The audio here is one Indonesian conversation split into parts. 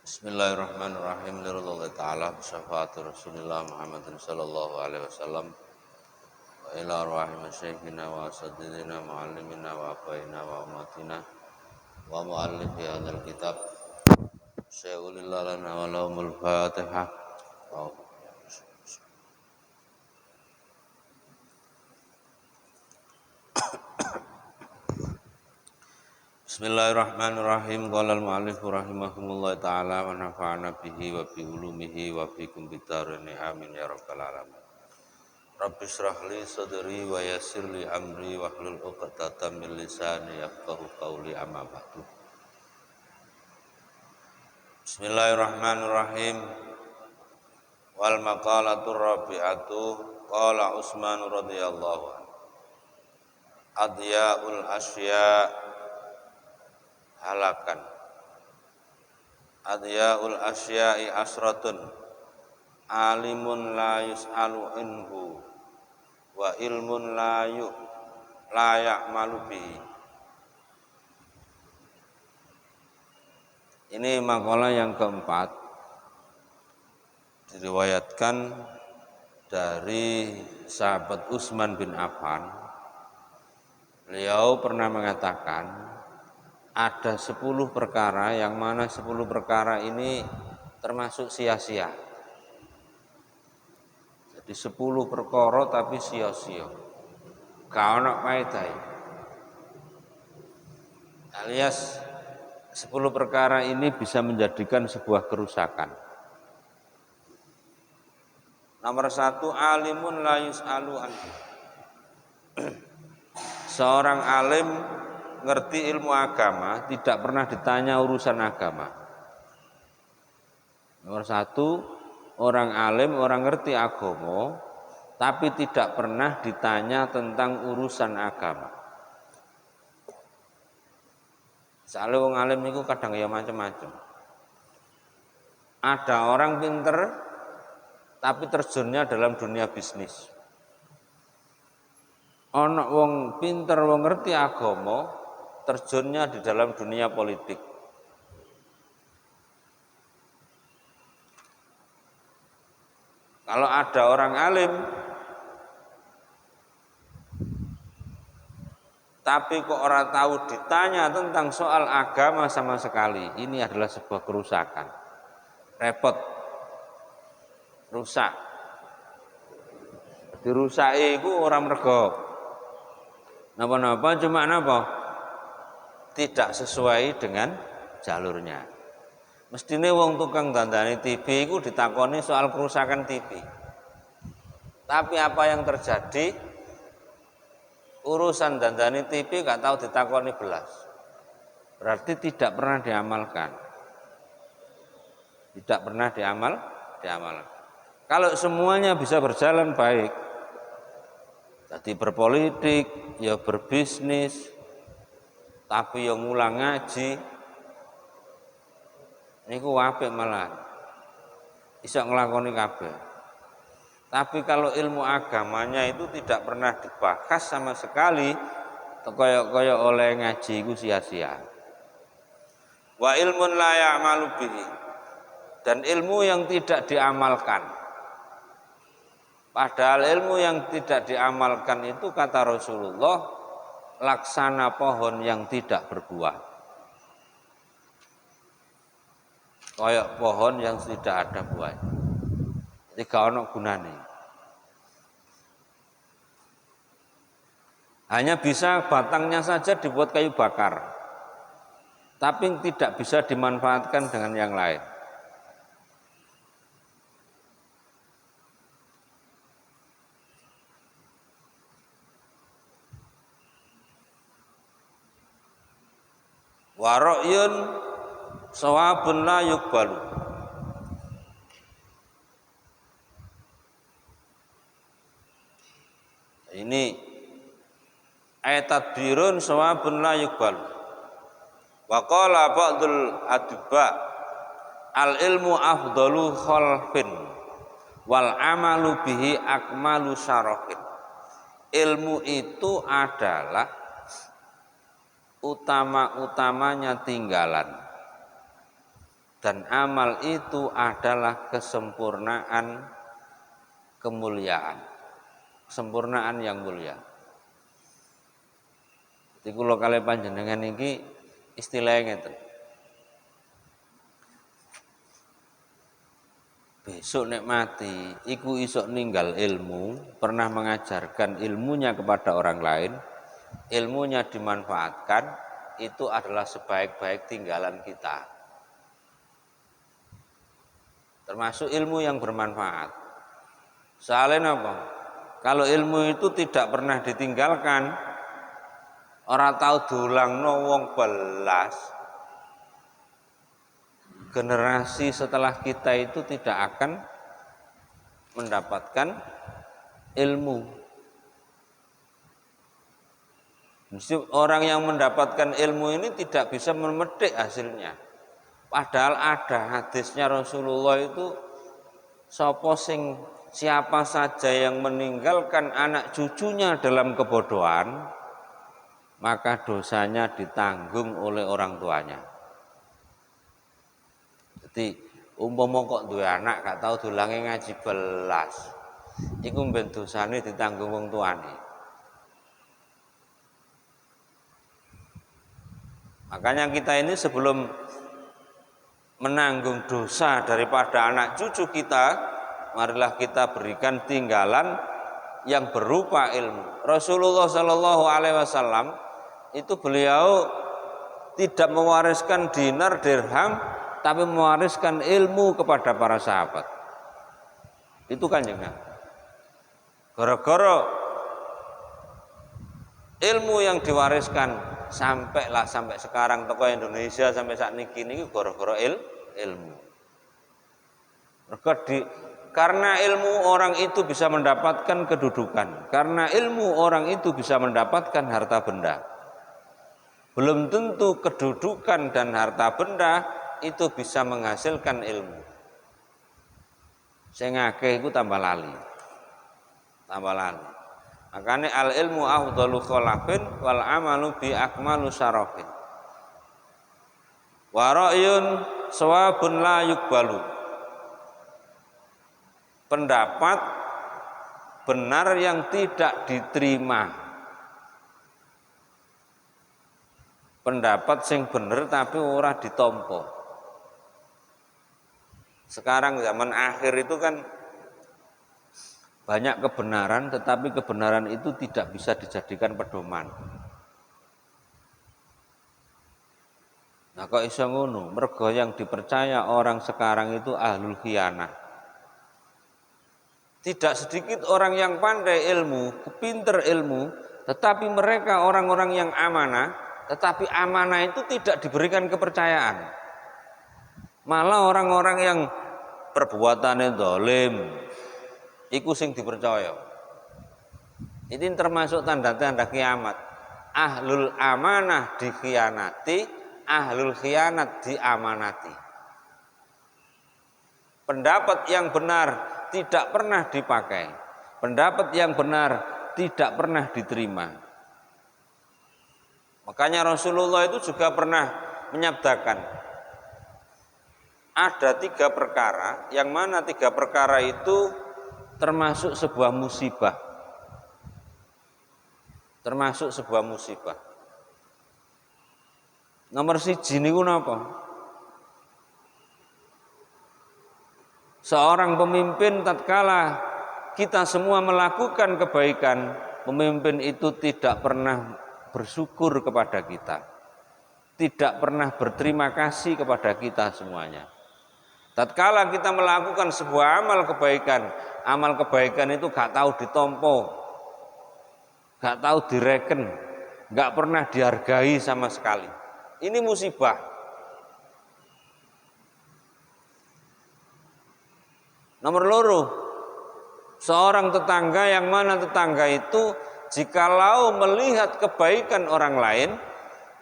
Bismillahirrahmanirrahim. Lillahi ta'ala bisyafaati Rasulillah Muhammadin sallallahu alaihi wasallam wa ila arwahi masyayikhina wa asatidina muallimina wa abaina wa umatina wa muallifi hadzal kitab syai'ulillah lana wa lahumul fatihah. Bismillahirrahmanirrahim. Qala al-mu'allif rahimahumullah ta'ala wa nafa'ana bihi wa bi ulumihi wa bikum bidarin amin ya rabbal alamin. Rabbi shrah li sadri wa yassir li amri wa hlul 'uqdatam min lisani yafqahu qawli amma ba'du. Bismillahirrahmanirrahim. Wal maqalatur rabi'atu qala Utsman radhiyallahu anhu. Adyaul asya halakan. Adyaul asya'i asratun. Alimun la yus'alu anhu wa ilmun la ya'malu bihi. Ini makalah yang keempat, diriwayatkan dari sahabat Utsman bin Affan. Beliau pernah mengatakan ada 10 perkara yang mana 10 perkara ini termasuk sia-sia. Jadi 10 perkara tapi sia-sia. Gak ono faedahe. Alias 10 perkara ini bisa menjadikan sebuah kerusakan. Nomor 1, alimun la yus'alu anhu. Seorang alim ngerti ilmu agama, tidak pernah ditanya urusan agama. Nomor 1, orang alim, orang ngerti agama, tapi tidak pernah ditanya tentang urusan agama. Soalnya orang alim itu kadang ya macam-macam. Ada orang pinter, tapi terjunnya dalam dunia bisnis. Ono wong pinter, wong ngerti agama, terjunnya di dalam dunia politik. Kalau ada orang alim tapi kok orang tahu ditanya tentang soal agama sama sekali, ini adalah sebuah kerusakan. Repot, rusak. Dirusaki iku ora mergo napa-napa, cuma napa? Tidak sesuai dengan jalurnya. Mestine wong tukang dandani TV iku ditakoni soal kerusakan TV. Tapi apa yang terjadi? Urusan dandani TV gak tahu ditakoni belas. Berarti tidak pernah diamalkan. Tidak pernah diamalkan. Kalau semuanya bisa berjalan baik, jadi berpolitik, ya berbisnis, tapi yang ngulang ngaji, niku apik malah iso nglakoni kabeh. Tapi kalau ilmu agamanya itu tidak pernah dibahas sama sekali, kaya oleh ngaji iku sia-sia. Wa ilmun la ya'malu bihi, dan ilmu yang tidak diamalkan. Padahal ilmu yang tidak diamalkan itu kata Rasulullah laksana pohon yang tidak berbuah. Kayak pohon yang tidak ada buah. Jadi gak ono gunane. Hanya bisa batangnya saja dibuat kayu bakar. Tapi tidak bisa dimanfaatkan dengan yang lain. Wa ra'yun shawabun la yuqbalu. Ini ayat tadbirun shawabun la yuqbalu. Wa qala ba'dul adibba al ilmu afdalu khalfin wal amalu bihi akmalu syarafin. Ilmu itu adalah utama-utamanya tinggalan, Dan amal itu adalah kesempurnaan kemuliaan, kesempurnaan yang mulia. Jadi kula kalih panjenengan iki istilahnya ngeten. Besok nek mati, iku iso ninggal ilmu, pernah mengajarkan ilmunya kepada orang lain, ilmunya dimanfaatkan, itu adalah sebaik-baik tinggalan kita. Termasuk ilmu yang bermanfaat. Soalnya apa? Kalau ilmu itu tidak pernah ditinggalkan, orang tahu diulangno wong belas, generasi setelah kita itu tidak akan mendapatkan ilmu. Mesti orang yang mendapatkan ilmu ini tidak bisa memetik hasilnya. Padahal ada hadisnya Rasulullah itu, siapa saja yang meninggalkan anak cucunya dalam kebodohan, maka dosanya ditanggung oleh orang tuanya. Jadi umpama kok duwe anak gak tau dolange ngaji belas, iku mben dosane ditanggung wong tuane. Makanya kita ini sebelum menanggung dosa daripada anak cucu kita, marilah kita berikan tinggalan yang berupa ilmu. Rasulullah Shallallahu Alaihi Wasallam itu beliau tidak mewariskan dinar dirham, tapi mewariskan ilmu kepada para sahabat. Itu Kanjeng Nabi. Gara-gara ilmu yang diwariskan sampai sekarang toko Indonesia sampai saat ini gara-gara ilmu. Karena ilmu orang itu bisa mendapatkan kedudukan, karena ilmu orang itu bisa mendapatkan harta benda. Belum tentu kedudukan dan harta benda itu bisa menghasilkan ilmu. Sing akeh iku tambah lali. Makanya al ilmu afdalu khalafin wal amalu bi akmalu syarafin. Wa ra'yun sawabun la yuqbalu. Pendapat benar yang tidak diterima. Pendapat sing bener tapi ora ditampa. Sekarang zaman akhir itu kan banyak kebenaran, tetapi kebenaran itu tidak bisa dijadikan pedoman. Nah kok iso ngono? Mergo yang dipercaya orang sekarang itu ahlul khianah. Tidak sedikit orang yang pandai ilmu, pinter ilmu, tetapi mereka orang-orang yang amanah, tetapi amanah itu tidak diberikan kepercayaan. Malah orang-orang yang perbuatannya zalim, iku sing dipercaya. Ini termasuk tanda-tanda kiamat. Ahlul amanah dikhianati, ahlul khianat diamanati. Pendapat yang benar tidak pernah dipakai. Pendapat yang benar tidak pernah diterima. Makanya Rasulullah itu juga pernah menyabdakan, ada 3 perkara, yang mana 3 perkara itu termasuk sebuah musibah. Termasuk sebuah musibah. Nomor 1 niku napa? Seorang pemimpin tatkala kita semua melakukan kebaikan, pemimpin itu tidak pernah bersyukur kepada kita. Tidak pernah berterima kasih kepada kita semuanya. Tatkala kita melakukan sebuah amal kebaikan itu gak tahu ditompo, gak tahu direken, gak pernah dihargai sama sekali. Ini musibah. Nomor 2, seorang tetangga yang mana tetangga itu jikalau melihat kebaikan orang lain,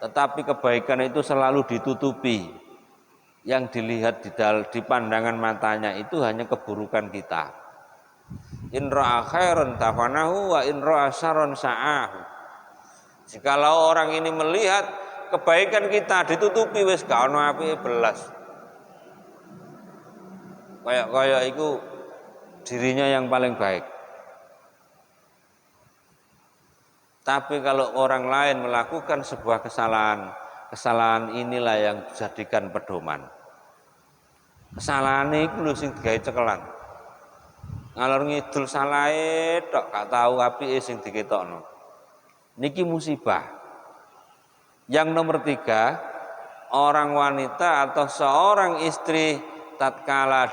tetapi kebaikan itu selalu ditutupi. Yang dilihat di pandangan matanya itu hanya keburukan kita. In ra'a khairan tafanahu wa in ra'a syarran sa'ahu. Jikalau orang ini melihat kebaikan kita ditutupi, wis gak ono apike belas. Kayak itu dirinya yang paling baik. Tapi kalau orang lain melakukan sebuah kesalahan inilah yang dijadikan pedoman. Kesalahan itu lho sing digawe cekelan. Ngalor ngidul salahe tok gak tahu apike sing diketokno. Niki musibah. Yang nomor 3, orang wanita atau seorang istri tatkala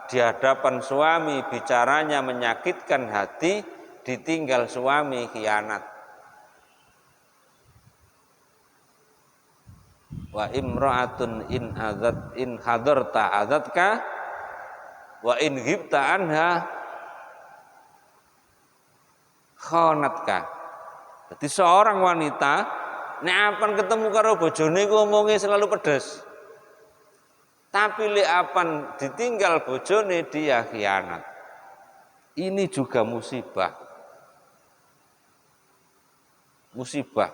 di hadapan suami bicaranya menyakitkan hati, ditinggal suami khianat. Wa imra'atun in hadarta adatka wa in ghibta anha khanatka. Jadi seorang wanita nek apan ketemu karo bojone ku omonge selalu pedes. Tapi lek apan ditinggal bojone dia khianat. Ini juga musibah. Musibah.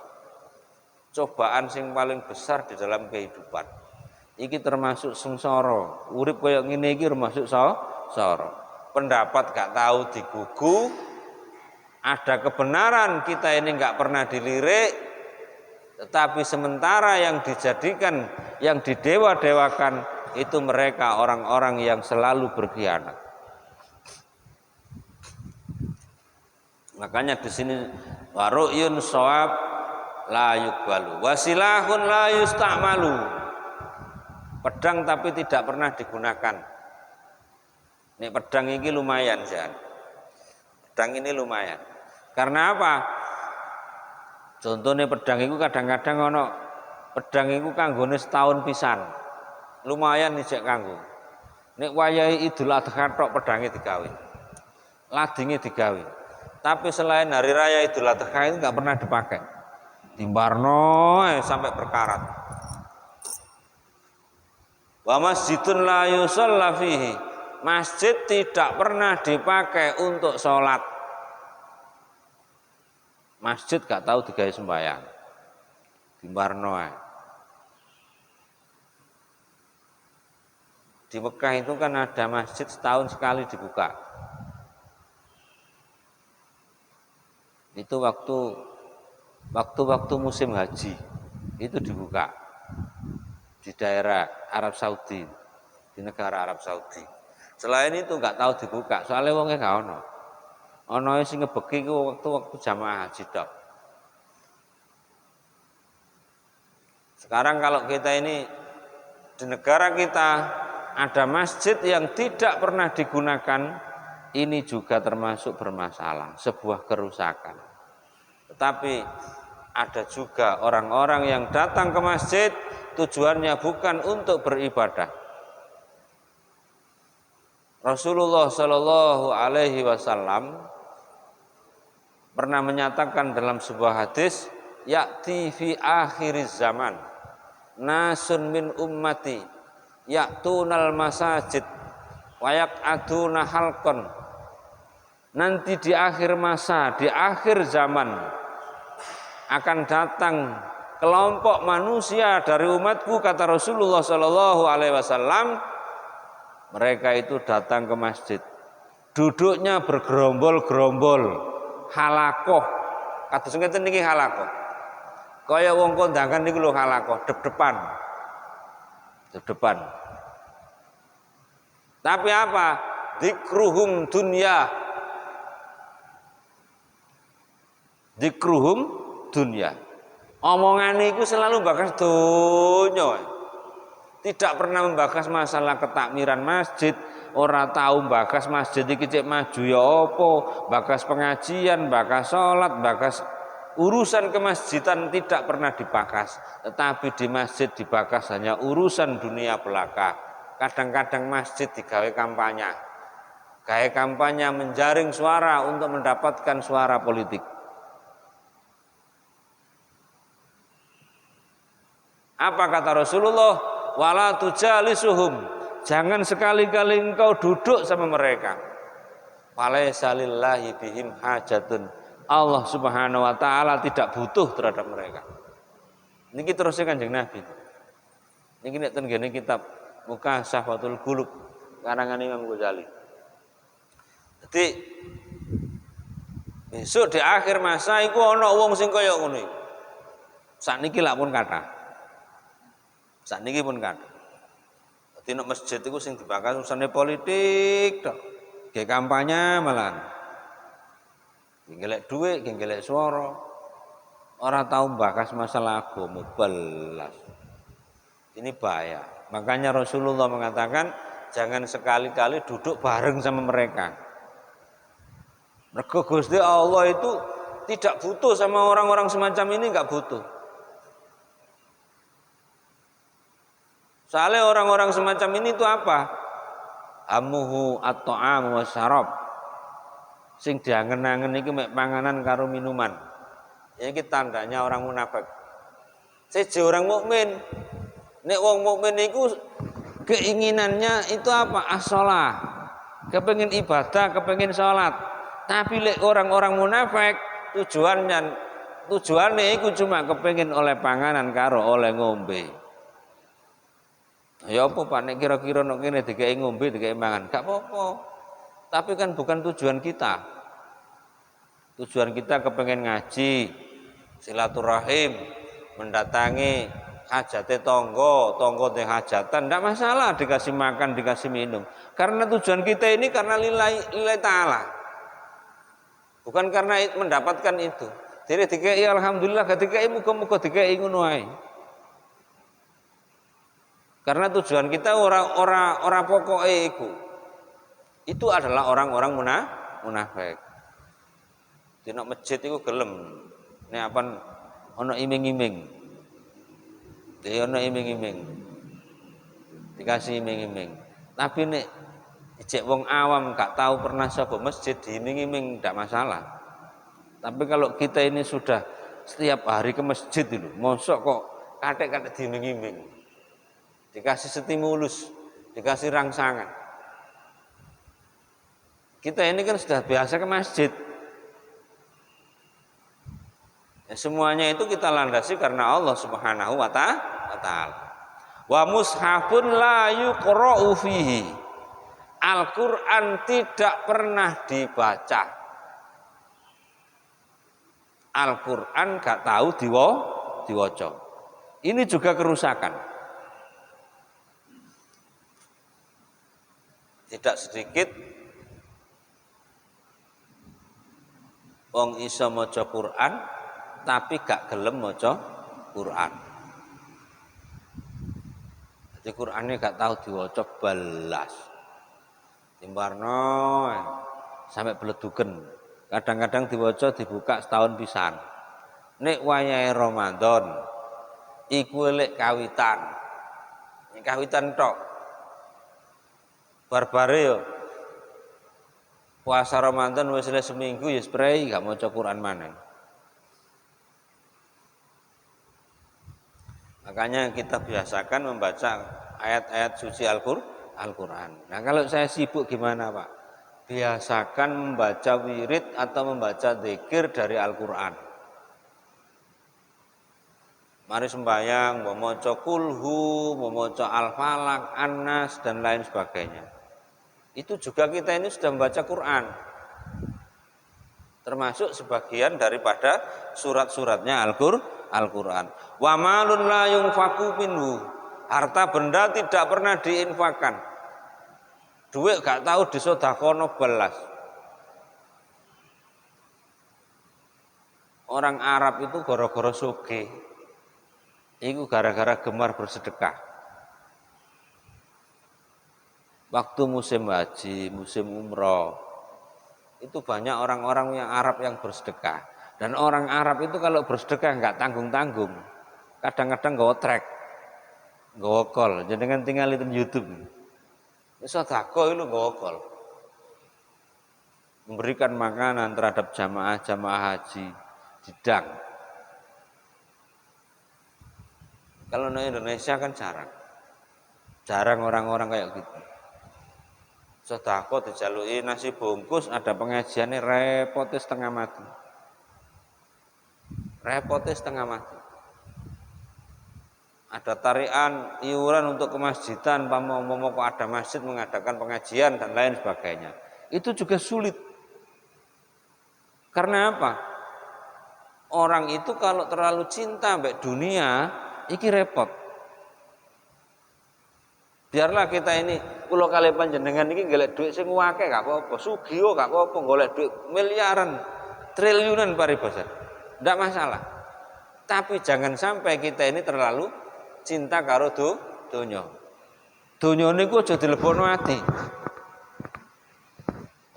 Cobaan sing paling besar di dalam kehidupan. Iki termasuk sengsara. Urip kaya ngene iki termasuk sengsara. Pendapat gak tahu digugu. Ada kebenaran kita ini gak pernah dilirik. Tetapi sementara yang dijadikan, yang didewa-dewakan itu mereka orang-orang yang selalu berkhianat. Makanya di sini waru'yun shawab la yuqbalu wasilahun la yusta'malu. Pedang tapi tidak pernah digunakan. Ini pedang ini lumayan Jan. Pedang ini lumayan. Karena apa? Contohnya pedang itu kadang-kadang ono pedang itu kanggone setahun pisan. Lumayan ijek kanggo. Nek wayahe Idul Adha tok pedange digawe. Ladinge digawe. Tapi selain hari raya Idul Adha itu enggak pernah dipakai. Timbarno sampai berkarat. Wa masjidun la yusalla fihi. Masjid tidak pernah dipakai untuk sholat. Masjid gak tahu digawe sembahyang. Timbarno. Di Mekah itu kan ada masjid setahun sekali dibuka. Itu waktu musim haji itu dibuka di daerah Arab Saudi, di negara Arab Saudi. Selain itu nggak tahu dibuka, soalnya wongnya nggak ono. Ono sing ngebeki ku waktu jamaah haji tok. Sekarang kalau kita ini di negara kita ada masjid yang tidak pernah digunakan, ini juga termasuk bermasalah, sebuah kerusakan. Tetapi ada juga orang-orang yang datang ke masjid tujuannya bukan untuk beribadah. Rasulullah Shallallahu Alaihi Wasallam pernah menyatakan dalam sebuah hadis, ya'ti fi akhiriz zaman nasun min ummati ya'tunal masajid wa yaq'aduna halqan. Nanti di akhir masa, di akhir zaman akan datang kelompok manusia dari umatku, kata Rasulullah Shallallahu Alaihi Wasallam. Mereka itu datang ke masjid, duduknya bergerombol-gerombol, halakoh. Kata sengketen niki halakoh. Kaya wong kondangan niku lho halakoh, dep-depan. Tapi apa? Dzikruhum dunya. Dzikruhum dunya. Omongane iku selalu bahas donya. Tidak pernah membahas masalah ketakmiran masjid, ora tahu bahas masjid iki cek maju ya apa, bahas pengajian, bahas salat, bahas urusan kemasjidan tidak pernah dibahas. Tetapi di masjid dibahas hanya urusan dunia belaka. Kadang-kadang masjid digawe kampanye. Gawe kampanye menjaring suara untuk mendapatkan suara politik. Apa kata Rasulullah? Wala tujalisuhum. Jangan sekali-kali engkau duduk sama mereka. Falaisa lillahi bihim hajatun. Allah Subhanahu wa taala tidak butuh terhadap mereka. Niki terusnya Kanjeng Nabi. Niki nek ten ngene kitab Mukashafatul Qulub karangan Imam Ghazali. Jadi besok di akhir masa iku ana wong sing kaya ngono iku. Sakniki lak pun kathah. Sakniki pun kathah. Dadi nek masjid iku sing dibahas urusannya politik tok. Ge kampanye malah. Golek dhuwit, golek swara. Ora tahu bahas masalah agama belas. Ini bahaya. Makanya Rasulullah mengatakan jangan sekali-kali duduk bareng sama mereka. Mergo Gusti Allah itu tidak butuh sama orang-orang semacam ini, enggak butuh. Soalnya orang-orang semacam ini itu apa? Amuhu at-ta'am wa syarab. Sing diangen-angen iki mek panganan karo minuman. Ini tandanya orang munafik. Siji orang mukmin. Nek wong mukmin iku keinginannya itu apa? As-shalah. Kepengin ibadah, kepengin salat. Tapi lek orang-orang munafik tujuannya iku cuma kepengin oleh panganan karo oleh ngombe. Ya apa Pak nek kira-kira nek kene dikeki ngombe, dikeki mangan, gak apa-apa. Tapi kan bukan tujuan kita. Tujuan kita kepengin ngaji, silaturahim, mendatangi hajate tonggo teh hajatan, ndak masalah dikasih makan, dikasih minum. Karena tujuan kita ini karena lillahi ta'ala. Bukan karena mendapatkan itu. Jadi dikei alhamdulillah, gak dikei muga-muga dikei ngono ae. Karena tujuan kita ora pokoke iku. Itu adalah orang-orang munafik. Dina masjid iku gelem. Nek apa ana iming-iming. Dia ana iming-iming. Dikasih iming-iming. Tapi nek cek wong awam gak tahu pernah sapa masjid diiming-iming ndak masalah. Tapi kalau kita ini sudah setiap hari ke masjid itu, mosok kok kathek-kathek diiming-iming. Dikasih stimulus, dikasih rangsangan. Kita ini kan sudah biasa ke masjid. Ya, semuanya itu kita landasi karena Allah Subhanahu wa ta'ala. Wa mushafun la yuqra'u fihi. Al-Qur'an tidak pernah dibaca. Al-Qur'an gak tahu diwaca. Ini juga kerusakan. Tidak sedikit wong iso maca Quran tapi gak gelem maca Quran. Jadi Qur'ane gak tahu diwaca belas. Timbarno sampai beleduken. Kadang-kadang diwaca dibuka setahun pisan. Nek wayahe Ramadan iku lek kawitan. Nek kawitan tok. Barbare yo. Puasa Ramadan wis seminggu ya spray gak maca Quran maneh. Makanya kita biasakan membaca ayat-ayat suci Al-Quran. Nah kalau saya sibuk gimana Pak? Biasakan membaca wirid atau membaca zikir dari Al-Quran. Mari sembahyang, memoco kulhu, memoco al-falak, an-nas, dan lain sebagainya. Itu juga kita ini sudah membaca Quran. Termasuk sebagian daripada surat-suratnya Al-Quran. Wa malun la yunfaku minhu. Harta benda tidak pernah diinfakkan. Duit gak tahu disodakono belas. Orang Arab itu gara-gara sugih. Itu gara-gara gemar bersedekah. Waktu musim haji, musim umroh, itu banyak orang-orang yang Arab yang bersedekah. Dan orang Arab itu kalau bersedekah nggak tanggung-tanggung. Kadang-kadang nggak trek, nggak kol. Jangan tinggal itu YouTube. Sedekah itu nggak kol. Memberikan makanan terhadap jamaah haji, didang. Kalau di Indonesia kan jarang orang-orang kayak gitu. Sedekah dijaluki nasi bungkus, ada pengajiannya repotnya setengah mati. ada tarian iuran untuk kemasjidan, mau ada masjid mengadakan pengajian dan lain sebagainya. Itu juga sulit. Karena apa? Orang itu kalau terlalu cinta mbek dunia, iki repot. Biarlah kita ini, kula kali panjenengan iki golek duit sing akeh gak apa-apa, sugih gak apa-apa, golek duit miliaran, triliunan paribasan. Ndak masalah. Tapi jangan sampai kita ini terlalu cinta karo donya. Donya niku aja dilebokno ati.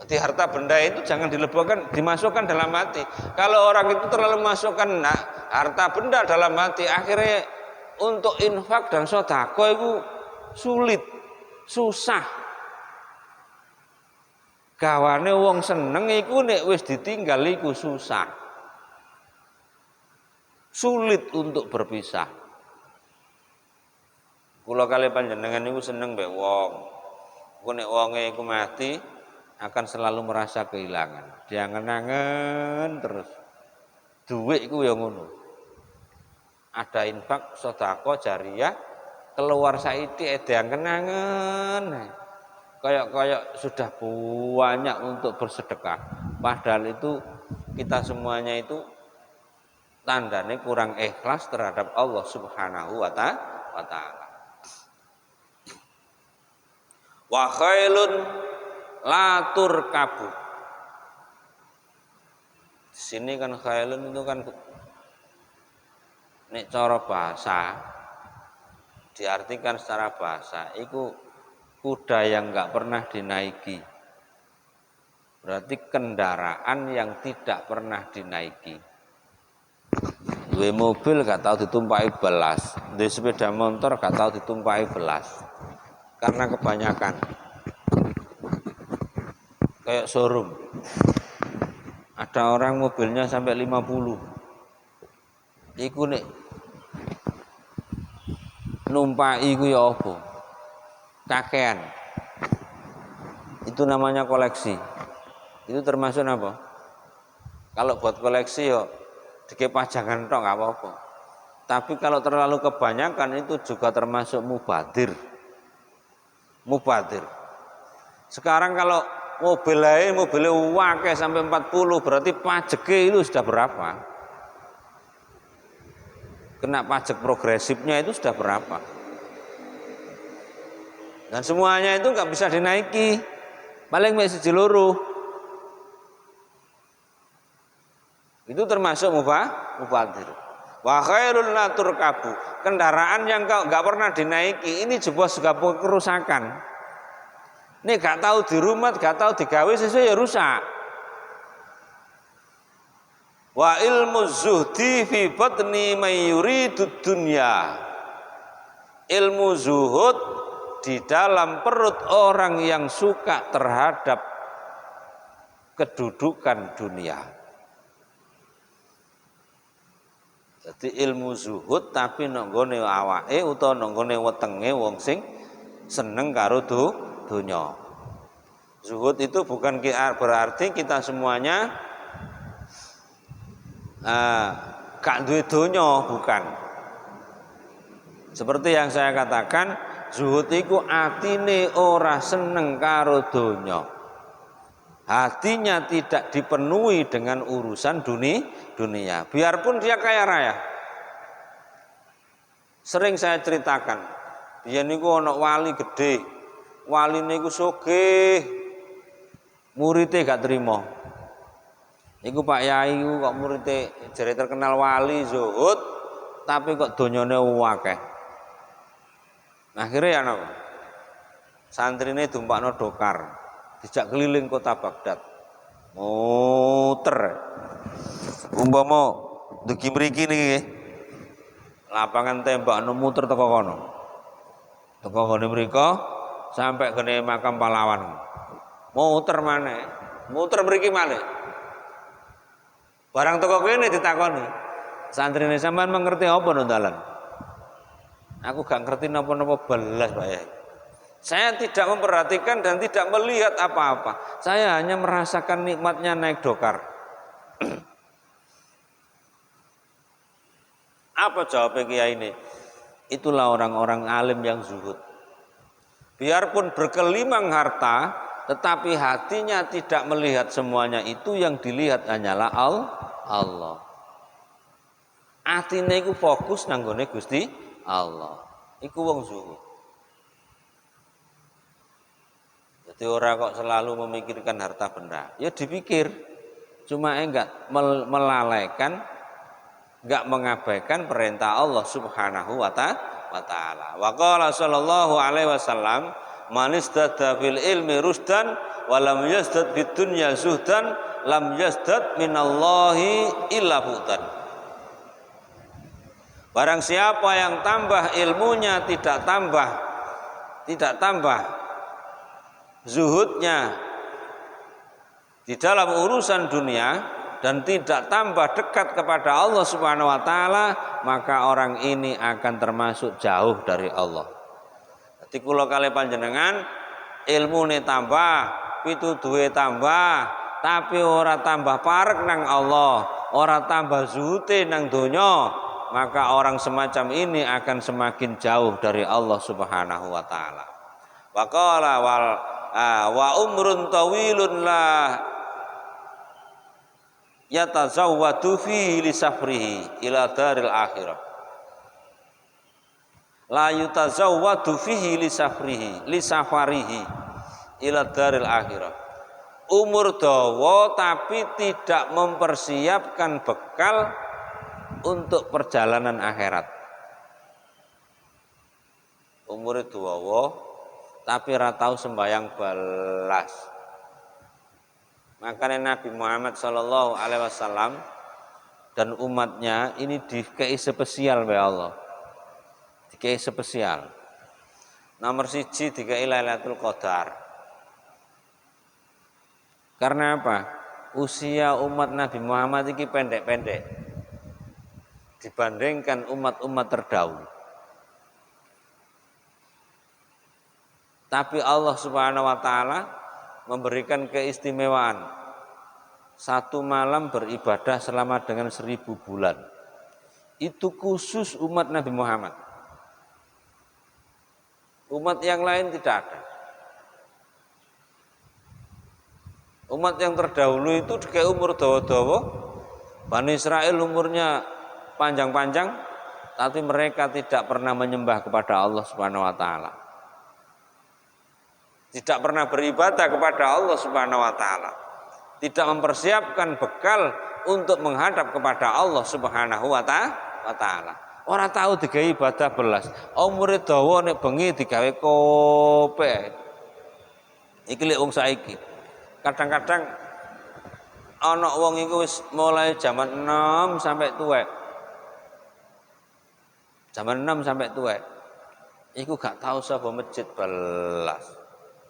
Jadi harta benda itu jangan dilebokkan, dimasukkan dalam hati. Kalau orang itu terlalu masukkan harta benda dalam hati, akhirnya untuk infak dan sedekah itu sulit, susah. Gawane wong seneng iku nek wis ditinggal iku susah. Sulit untuk berpisah. Kula kali panjenengan niku seneng mbek wong. Engko nek wonge iku mati akan selalu merasa kehilangan. Diangen-angen terus. Duit iku ya ngono. Ada infak, sedekah jariyah, keluar saiki diangen-angen. Kayak sudah banyak untuk bersedekah. Padahal itu kita semuanya itu tandanya kurang ikhlas terhadap Allah Subhanahu wa ta'ala. Wa khailun la turkabu. Di sini kan khailun itu kan nek cara bahasa diartikan secara bahasa itu kuda yang enggak pernah dinaiki. Berarti kendaraan yang tidak pernah dinaiki. Duwe mobil gak tahu ditumpaki belas, duwe sepeda motor gak tahu ditumpaki belas. Karena kebanyakan kayak showroom. Ada orang mobilnya sampai 50. Iku nek numpai iku ya apa? Kakean. Itu namanya koleksi. Itu termasuk apa? Kalau buat koleksi ya dikit pajangan tok enggak apa-apa. Tapi kalau terlalu kebanyakan itu juga termasuk mubadir. Mubadir. Sekarang kalau mobilnya wakil sampai 40 berarti pajaknya itu sudah berapa? Kena pajak progresifnya itu sudah berapa? Dan semuanya itu nggak bisa dinaiki, paling masih jeluru. Itu termasuk mubadir. Wa khairul natur kabu. Kendaraan yang nggak pernah dinaiki ini juga kerusakan. Ini gak tahu di rumah, gak tahu digawe sesuai ya rusak. Wa ilmu zuhdi fi batni may yuridud dunya. Ilmu zuhud di dalam perut orang yang suka terhadap kedudukan dunia. Jadi ilmu zuhud tapi nonggone awake utawa nonggone wetenge wong sing seneng karo dunya. Zuhud itu bukan berarti kita semuanya gak duwe donya, bukan. Seperti yang saya katakan, zuhud iku atine ora seneng karo donya. Hatinya tidak dipenuhi dengan urusan dunia. Biarpun dia kaya raya. Sering saya ceritakan, biyen niku ana wali gede. Wali niku sugih. Muridé gak terima. Iku Pak Yai kok muridé jare terkenal wali zuhud, tapi kok donyane akeh. Akhirnya ya napa? Santrine dumpakno dokar, dijak keliling kota Baghdad. Muter. Umpama dugi mriki niki lapangan tembak muter teko kono. Teko ngene mriko sampai kene makam pahlawan. Muter maneh. Muter mriki maneh. Barang teko kene ditakoni. Santrine sampean mengerti apa nondalan? Aku gak ngerti napa-napa belas, Pak Yai. Saya tidak memperhatikan dan tidak melihat apa-apa. Saya hanya merasakan nikmatnya naik dokar. Apa jawabnya Kiai ini? Itulah orang-orang alim yang zuhud. Biarpun berkelimang harta, tetapi hatinya tidak melihat semuanya itu, yang dilihat hanyalah Allah. Atine iku fokus nanggone Gusti Allah. Iku wong zuhud. Jadi orang kok selalu memikirkan harta benda. Ya dipikir, cuma enggak melalaikan, enggak mengabaikan perintah Allah Subhanahu wa taala. Wa qala sallallahu alaihi wasallam, man istada fil ilmi rusdan wa lam yazdad fid dunya zuhdan lam yazdad minallahi illa bu'dan. Barang siapa yang tambah ilmunya tidak tambah zuhudnya di dalam urusan dunia dan tidak tambah dekat kepada Allah Subhanahu wa taala, maka orang ini akan termasuk jauh dari Allah. Jadi kula kali panjenengan ilmune tambah, pituduhe tambah, tapi ora tambah parek nang Allah, ora tambah zuhute nang donya, maka orang semacam ini akan semakin jauh dari Allah Subhanahu wa taala. Wa qala wa umrun tawilun la yatazawwadu fi li safrihi ila daril akhirah. La yutazawwadu fihi li safarihi ila daril akhirah. Umur dawa tapi tidak mempersiapkan bekal untuk perjalanan akhirat. Umur dawa tapi ora tau sembayang balas. Makanya Nabi Muhammad sallallahu alaihi wasallam dan umatnya ini dikei spesial oleh Allah. Dikei spesial. Nomor 1 dikei Lailatul Qadar. Karena apa? Usia umat Nabi Muhammad ini pendek-pendek dibandingkan umat-umat terdahulu. Tapi Allah Subhanahu wa taala memberikan keistimewaan. Satu malam beribadah selama dengan 1000 bulan. Itu khusus umat Nabi Muhammad. Umat yang lain tidak ada. Umat yang terdahulu itu kayak umur dawa-dawa. Bani Israel umurnya panjang-panjang, tapi mereka tidak pernah menyembah kepada Allah Subhanahu wa taala. Tidak pernah beribadah kepada Allah Subhanahu wa taala. Tidak mempersiapkan bekal untuk menghadap kepada Allah Subhanahu wa taala. Ora tahu digawe ibadah belas. Umure dawa nek bengi digawe kope. Iki lek wong saiki. Kadang-kadang ana wong iku wis mulai zaman 6 sampai tuwek. Zaman 6 sampai tuwek. Iku gak tahu sapa masjid belas.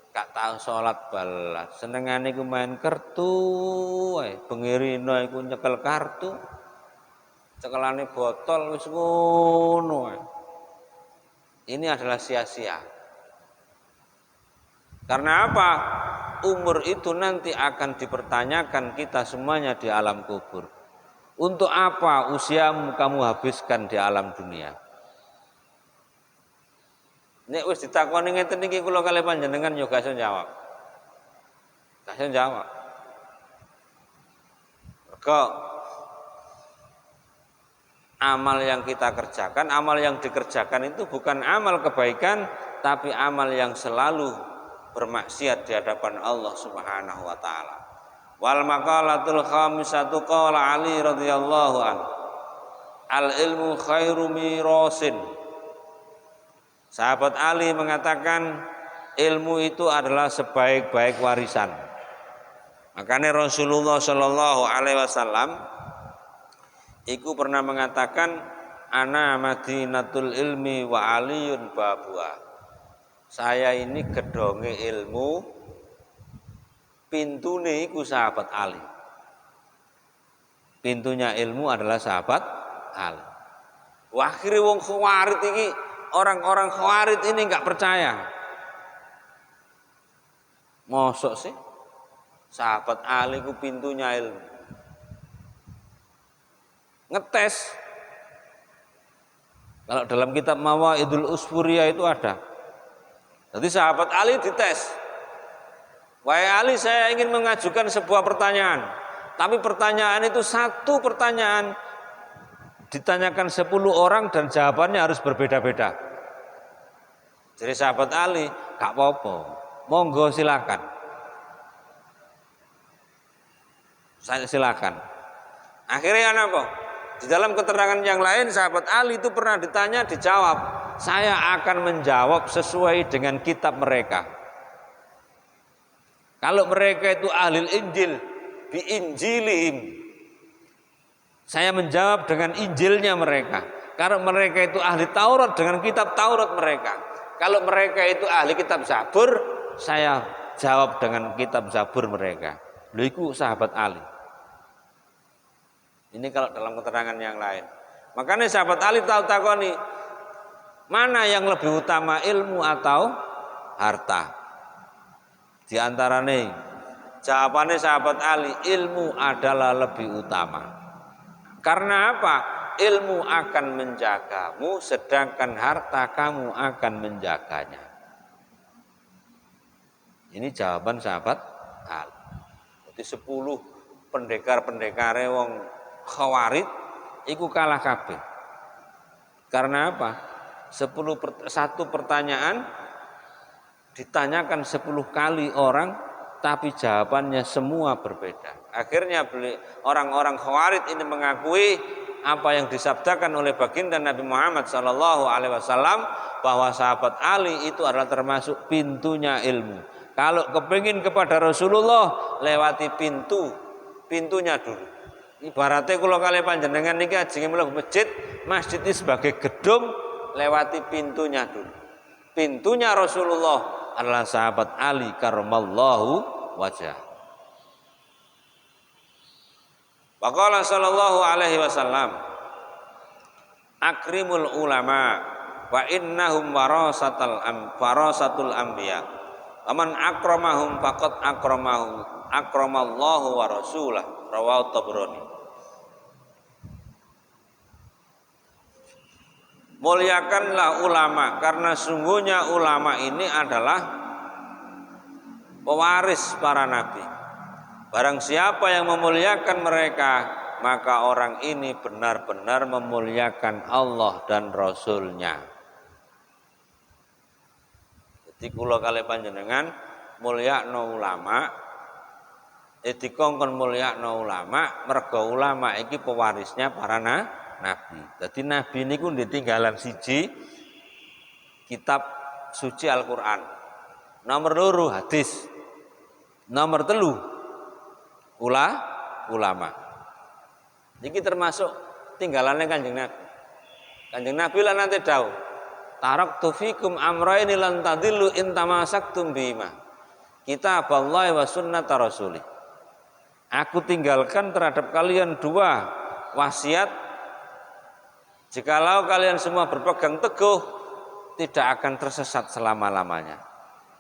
Gak tahu sholat balas, senengane iku main kartu, bengirino iku nyekel kartu, cekelane botol wis ngono. Ini adalah sia-sia. Karena apa? Umur itu nanti akan dipertanyakan kita semuanya di alam kubur. Untuk apa usiamu kamu habiskan di alam dunia? Nek wis ditakoni ngeten iki kula kalih panjenengan yo gak iso jawab. Gak iso jawab. Mergo amal yang kita kerjakan, amal yang dikerjakan itu bukan amal kebaikan, tapi amal yang selalu bermaksiat di hadapan Allah Subhanahu wa taala. Wal maqalatul khamisatu qala Ali radhiyallahu anhu. Al ilmu khairu mirasin. Sahabat Ali mengatakan ilmu itu adalah sebaik-baik warisan. Makanya Rasulullah Shallallahu Alaihi Wasallam iku pernah mengatakan ana madinatul ilmi wa aliyun babua. Saya ini gedonge ilmu, pintune iku sahabat Ali. Pintunya ilmu adalah sahabat Ali. Wakhire wong khawarit iki, orang-orang khawarit ini enggak percaya. Mosok sih sahabat Ali ku pintunya ilmu. Kalau dalam kitab Mawaidul Usfuriyah itu ada. Jadi sahabat Ali dites. Wahai Ali, saya ingin mengajukan sebuah pertanyaan. Tapi pertanyaan itu satu pertanyaan ditanyakan 10 orang dan jawabannya harus berbeda-beda. Jadi sahabat Ali, gak apa-apa, monggo silakan. Saya silakan. Akhirnya apa? Di dalam keterangan yang lain sahabat Ali itu pernah ditanya, dijawab, saya akan menjawab sesuai dengan kitab mereka. Kalau mereka itu ahli Injil, bi Injilihim, saya menjawab dengan Injilnya mereka. Kalau mereka itu ahli Taurat, dengan kitab Taurat mereka. Kalau mereka itu ahli kitab Zabur, saya jawab dengan kitab Zabur mereka. Lho iku sahabat Ali. Ini kalau dalam keterangan yang lain. Makanya sahabat Ali tahu takoni, mana yang lebih utama, ilmu atau harta? Di antaranya jawabannya sahabat Ali, ilmu adalah lebih utama. Karena apa? Ilmu akan menjagamu, sedangkan harta kamu akan menjaganya. Ini jawaban sahabat Ali. Jadi 10 pendekar-pendekar wong Khawarij iku kalah kabeh. Karena apa? Satu pertanyaan ditanyakan 10 kali orang, tapi jawabannya semua berbeda. Akhirnya orang-orang Khawarij ini mengakui apa yang disabdakan oleh baginda Nabi Muhammad SAW, bahwa sahabat Ali itu adalah termasuk pintunya ilmu. Kalau kepingin kepada Rasulullah, lewati pintunya dulu. Ibaratnya kalau kalian panjenengan niki ajeng mlebu masjid, masjid ini sebagai gedung, lewati pintunya dulu. Pintunya Rasulullah adalah sahabat Ali karramallahu wajah. Waqala sallallahu alaihi wasallam, akrimul ulama wa innahum warasatul anbiya. Aman akramahum faqad akramallahu wa rasulah. Rawahu Tabrani. Muliakanlah ulama, karena sungguhnya ulama ini adalah pewaris para nabi. Barang siapa yang memuliakan mereka, maka orang ini benar-benar memuliakan Allah dan Rasul-Nya. Jadi kula kali panjenengan mulyakno ulama, dikongkon mulyakno ulama, mergo ulama iki pewarisnya para nabi. Jadi nabi niku ditinggalan siji kitab suci Al-Qur'an. Nomor 2 hadis. Nomor 3 ulama. Iki termasuk tinggalannya Kanjeng Nabi. Kanjeng Nabi lah nanti dawuh, taraktu fikum amraini lan tadillu in tamasaktum bihima. Kitaballahi wa sunnata rasulih. Aku tinggalkan terhadap kalian 2 wasiat. Jikalau kalian semua berpegang teguh, tidak akan tersesat selama-lamanya.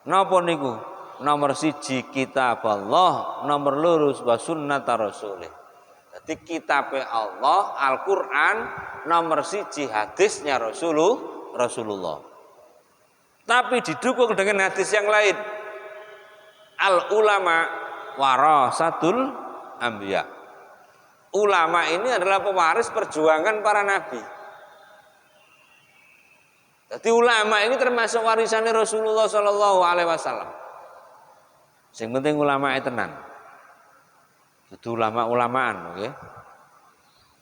Napa niku? Nomor 1 kitab Allah, nomor 2 wa sunnata rasulih. Jadi kitab Allah, Al-Qur'an, nomor 1 hadisnya Rasulullah. Tapi didukung dengan hadis yang lain. Al ulama warasatul anbiya. Ulama ini adalah pewaris perjuangan para nabi. Jadi ulama ini termasuk warisannya Rasulullah Shallallahu Alaihi Wasallam. Yang penting ulama itu tenan. Itu ulama-ulamaan, oke?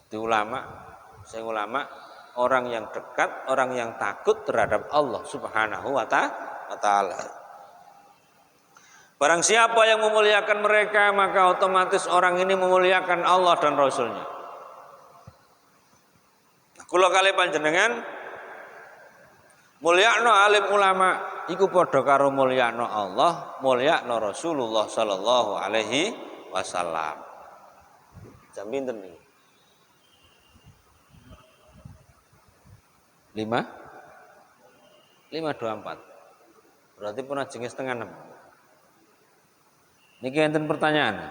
Itu ulama, orang yang dekat, orang yang takut terhadap Allah Subhanahu wa Ta'ala. Barang siapa yang memuliakan mereka, maka otomatis orang ini memuliakan Allah dan Rasulnya. Kula kali panjenengan mulyakno alim ulama iku padha karo mulyakno Allah, mulyakno Rasulullah sallallahu alaihi wasallam. Jam pinten niki? 5:24. Berarti pun ajenge setengah 6. Niki enten pertanyaan.